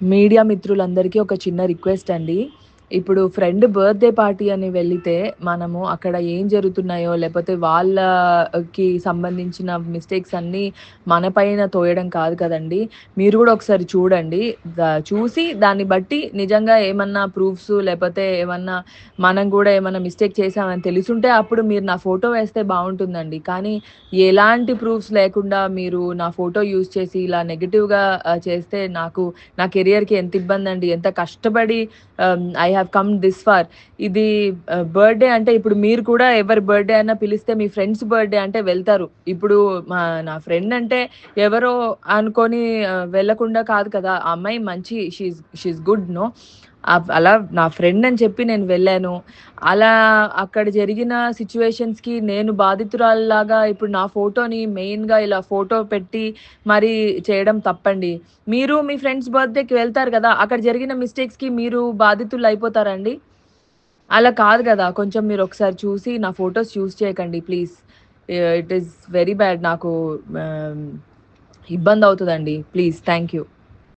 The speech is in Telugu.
మీడియా మిత్రులందరికీ ఒక చిన్న రిక్వెస్ట్ అండి. ఇప్పుడు ఫ్రెండ్ బర్త్‌డే పార్టీ అని వెళ్ళితే, మనము అక్కడ ఏం జరుగుతున్నాయో, లేపోతే వాళ్ళకి సంబంధించిన మిస్టేక్స్ అన్నీ మన పైన తోయడం కాదు కదండీ! మీరు గూడా ఒకసారి చూడండి. చూసి దాన్ని బట్టి నిజంగా ఏమన్నా ప్రూఫ్స్ లేపోతే ఏమన్నా మనం గూడా ఏమన్నా మిస్టేక్ చేశామని తెలిసుంటే అప్పుడు మీరు నా ఫోటో వేస్తే బావుంటుందండి. కానీ ఎలాంటి ప్రూఫ్స్ లేకుండా మీరు నా ఫోటో యూజ్ చేసి ఇలా నెగెటివ్‌గా చేస్తే నా కెరియర్‌కి ఎంత ఇబ్బందండి. ఎంత కష్టపడి I have come this far. ఇది బర్త్‌డే అంటే ఇప్పుడు మీరు కూడా ఎవరి బర్త్‌డే అయినా పిలిస్తే మీ ఫ్రెండ్స్ బర్త్‌డే అంటే వెళ్తారు. ఇప్పుడు నా ఫ్రెండ్ అంటే ఎవరో అనుకోని వెళ్ళకుండా కాదు కదా! ఆ అమ్మాయి మంచి షీ ఈస్ గుడ్ నో. అలా నా ఫ్రెండ్ అని చెప్పి నేను వెళ్ళాను. అలా అక్కడ జరిగిన సిట్యుయేషన్స్‌కి నేను బాధితురాలిలాగా ఇప్పుడు నా ఫోటోని మెయిన్‌గా ఇలా ఫోటో పెట్టి మరి చేయడం తప్పండి. మీరు మీ ఫ్రెండ్స్ బర్త్‌డేకి వెళ్తారు గదా! అక్కడ జరిగిన మిస్టేక్స్‌కి మీరు బాధితులయిపోతారా అండి? అలా కాదు గదా! కొంచెం మీరొకసారి చూసి నా ఫోటోస్ యూజ్ చేయకండి please. It is very bad నాకు ఆహ్, ఇబ్బందవుతదండి. ప్లీజ్. Thank you.